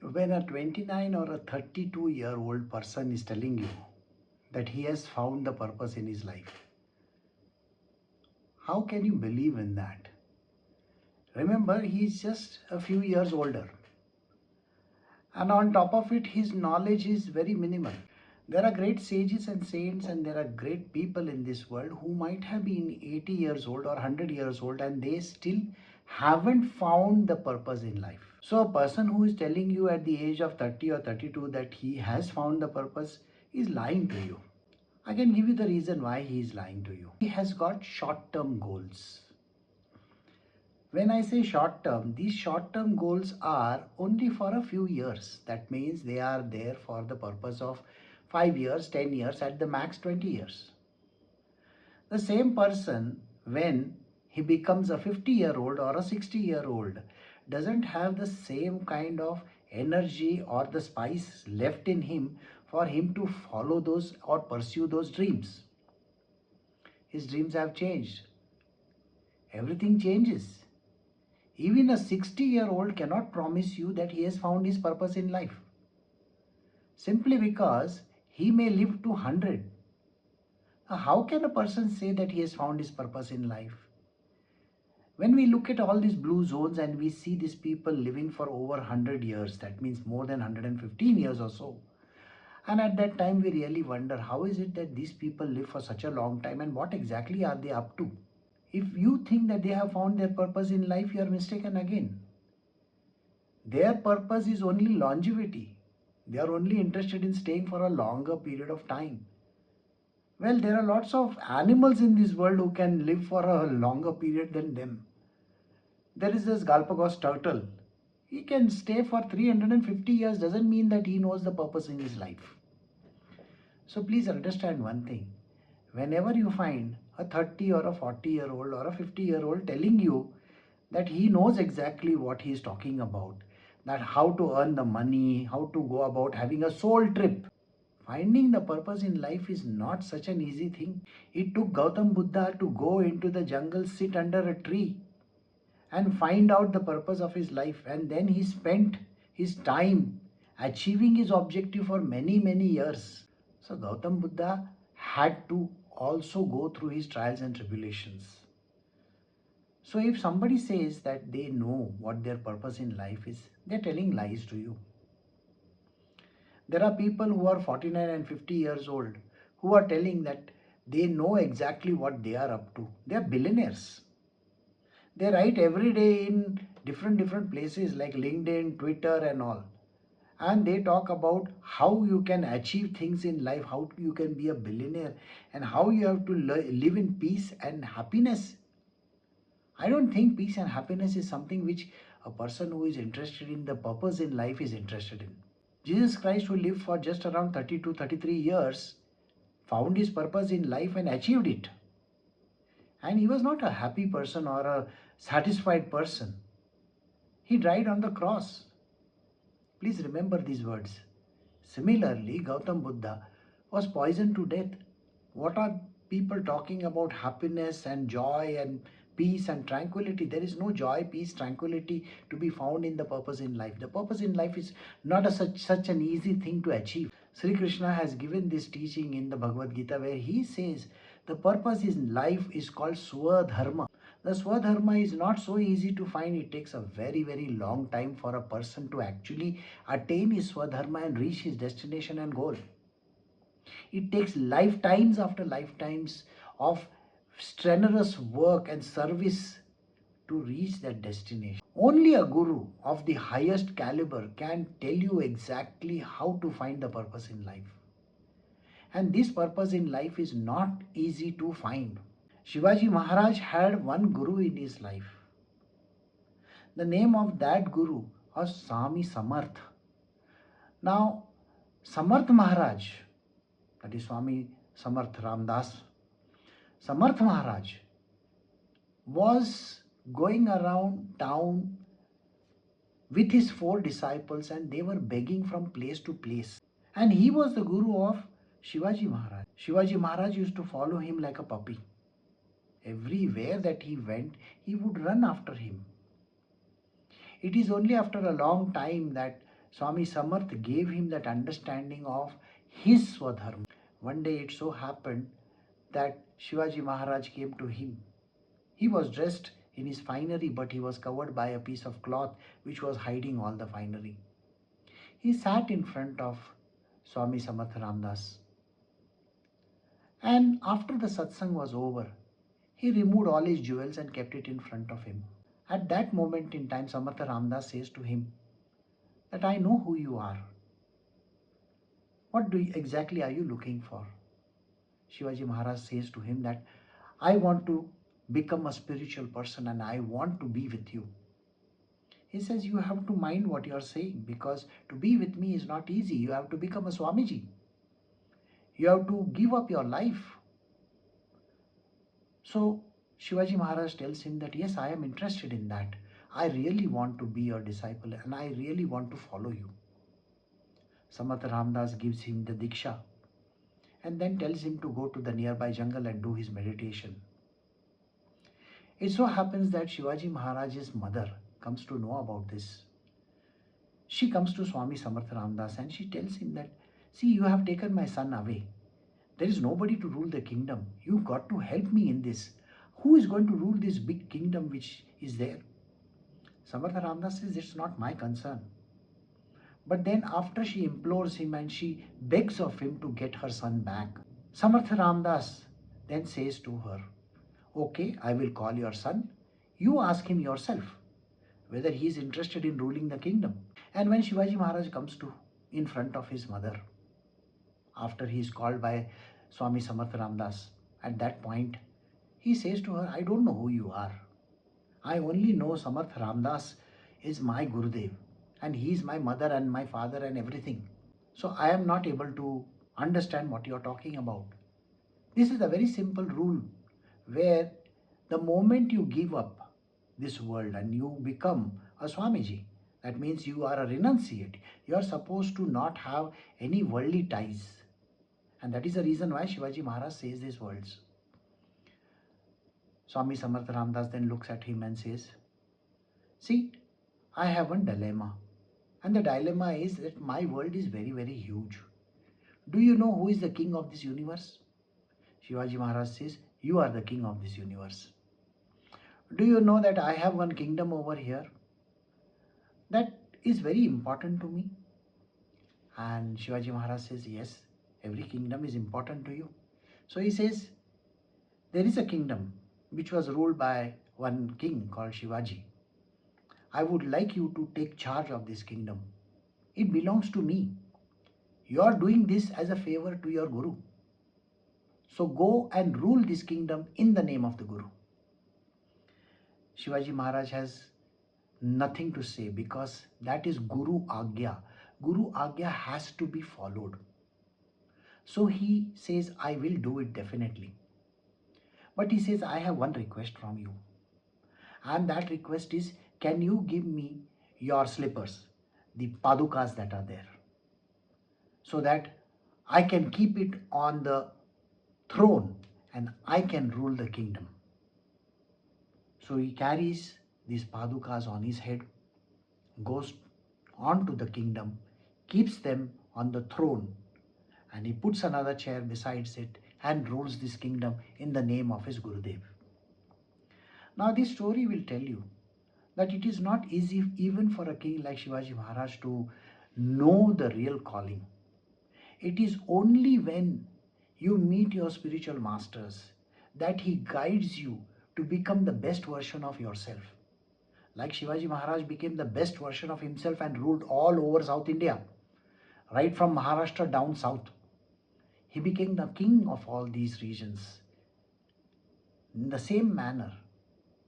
When a 29 or a 32-year-old person is telling you that he has found the purpose in his life, how can you believe in that? Remember, he is just a few years older. And on top of it, his knowledge is very minimal. There are great sages and saints, and there are great people in this world who might have been 80 years old or 100 years old, and they still haven't found the purpose in life. So, a person who is telling you at the age of 30 or 32 that he has found the purpose is lying to you. I can give you the reason why he is lying to you. He has got short term goals. When I say short term, these short term goals are only for a few years. That means they are there for the purpose of 5 years, 10 years, at the max 20 years. The same person, when he becomes a 50-year-old or a 60-year-old, doesn't have the same kind of energy or the spice left in him for him to follow those or pursue those dreams. His dreams have changed. Everything changes. Even a 60-year-old cannot promise you that he has found his purpose in life. Simply because he may live to 100. How can a person say that he has found his purpose in life? When we look at all these blue zones and we see these people living for over 100 years, that means more than 115 years or so. And at that time we really wonder, how is it that these people live for such a long time and what exactly are they up to? If you think that they have found their purpose in life, you are mistaken again. Their purpose is only longevity. They are only interested in staying for a longer period of time. Well, there are lots of animals in this world who can live for a longer period than them. There is this Galapagos turtle. He can stay for 350 years, doesn't mean that he knows the purpose in his life. So please understand one thing. Whenever you find a 30 or a 40-year-old or a 50-year-old telling you that he knows exactly what he is talking about, that how to earn the money, how to go about having a soul trip. Finding the purpose in life is not such an easy thing. It took Gautam Buddha to go into the jungle, sit under a tree, and find out the purpose of his life. And then he spent his time achieving his objective for many, many years. So Gautam Buddha had to also go through his trials and tribulations. So if somebody says that they know what their purpose in life is, they're telling lies to you. There are people who are 49 and 50 years old who are telling that they know exactly what they are up to. They are billionaires. They write every day in different places like LinkedIn, Twitter and all. And they talk about how you can achieve things in life, how you can be a billionaire, and how you have to live in peace and happiness. I don't think peace and happiness is something which a person who is interested in the purpose in life is interested in. Jesus Christ, who lived for just around 30 to 33 years, found his purpose in life and achieved it. And he was not a happy person or a satisfied person. He died on the cross. Please remember these words. Similarly, Gautam Buddha was poisoned to death. What are people talking about happiness and joy and peace and tranquility? There is no joy, peace, tranquility to be found in the purpose in life. The purpose in life is not such an easy thing to achieve. Sri Krishna has given this teaching in the Bhagavad Gita where he says the purpose in life is called Swadharma. The Swadharma is not so easy to find. It takes a very, very long time for a person to actually attain his Swadharma and reach his destination and goal. It takes lifetimes after lifetimes of strenuous work and service to reach that destination. Only a guru of the highest caliber can tell you exactly how to find the purpose in life. And this purpose in life is not easy to find. Shivaji Maharaj had one guru in his life. The name of that guru was Swami Samarth. Now, Samarth Maharaj, that is Swami Samarth Ramdas, Samarth Maharaj was going around town with his 4 disciples and they were begging from place to place. And he was the guru of Shivaji Maharaj. Shivaji Maharaj used to follow him like a puppy. Everywhere that he went, he would run after him. It is only after a long time that Swami Samarth gave him that understanding of his Swadharma. One day it so happened that Shivaji Maharaj came to him. He was dressed in his finery, but he was covered by a piece of cloth which was hiding all the finery. He sat in front of Swami Samarth Ramdas. And after the satsang was over, he removed all his jewels and kept it in front of him. At that moment in time, Samarth Ramdas says to him that I know who you are. What exactly are you looking for? Shivaji Maharaj says to him that I want to become a spiritual person and I want to be with you. He says you have to mind what you are saying, because to be with me is not easy. You have to become a Swamiji. You have to give up your life. So Shivaji Maharaj tells him that yes, I am interested in that. I really want to be your disciple and I really want to follow you. Samarth Ramdas gives him the Diksha and then tells him to go to the nearby jungle and do his meditation. It so happens that Shivaji Maharaj's mother comes to know about this. She comes to Swami Samarth Ramdas and she tells him that, see, you have taken my son away. There is nobody to rule the kingdom. You've got to help me in this. Who is going to rule this big kingdom which is there? Samarth Ramdas says, it's not my concern. But then after she implores him and she begs of him to get her son back, Samarth Ramdas then says to her, okay, I will call your son. You ask him yourself whether he is interested in ruling the kingdom. And when Shivaji Maharaj comes to in front of his mother, after he is called by Swami Samarth Ramdas, at that point, he says to her, I don't know who you are. I only know Samarth Ramdas is my Gurudev and he is my mother and my father and everything. So I am not able to understand what you are talking about. This is a very simple rule where the moment you give up this world and you become a Swamiji, that means you are a renunciate. You are supposed to not have any worldly ties. And that is the reason why Shivaji Maharaj says these words. Swami Samarth Ramdas then looks at him and says, see, I have one dilemma. And the dilemma is that my world is very, very huge. Do you know who is the king of this universe? Shivaji Maharaj says, you are the king of this universe. Do you know that I have one kingdom over here that is very important to me? And Shivaji Maharaj says, yes, every kingdom is important to you. So he says, there is a kingdom which was ruled by one king called Shivaji. I would like you to take charge of this kingdom. It belongs to me. You are doing this as a favor to your Guru. So go and rule this kingdom in the name of the Guru. Shivaji Maharaj has nothing to say because that is Guru Agya. Guru Agya has to be followed. So he says, I will do it definitely. But he says, I have one request from you. And that request is, can you give me your slippers, the padukas that are there, so that I can keep it on the throne and I can rule the kingdom. So he carries these padukas on his head, goes on to the kingdom, keeps them on the throne, and he puts another chair besides it and rules this kingdom in the name of his Gurudev. Now this story will tell you that it is not easy even for a king like Shivaji Maharaj to know the real calling. It is only when you meet your spiritual masters that he guides you to become the best version of yourself. Like Shivaji Maharaj became the best version of himself and ruled all over South India, right from Maharashtra down south. He became the king of all these regions. In the same manner,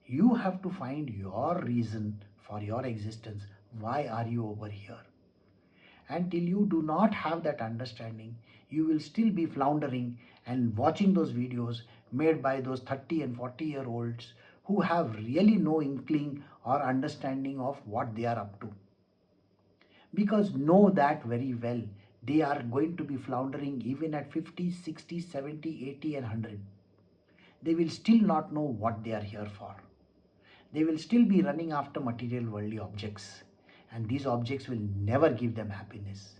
you have to find your reason for your existence. Why are you over here? Until you do not have that understanding, you will still be floundering and watching those videos made by those 30 and 40-year-olds who have really no inkling or understanding of what they are up to. Because know that very well, they are going to be floundering even at 50, 60, 70, 80 and 100. They will still not know what they are here for. They will still be running after material worldly objects. and these objects will never give them happiness.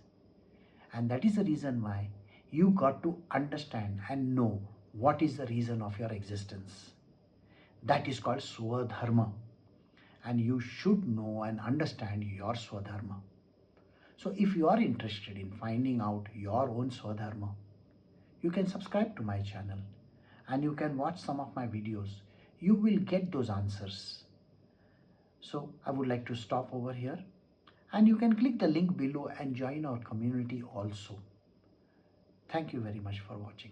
And that is the reason why you got to understand and know what is the reason of your existence. That is called Swadharma, and you should know and understand your Swadharma. So if you are interested in finding out your own Swadharma, you can subscribe to my channel and you can watch some of my videos. You will get those answers. So I would like to stop over here, and you can click the link below and join our community also. Thank you very much for watching.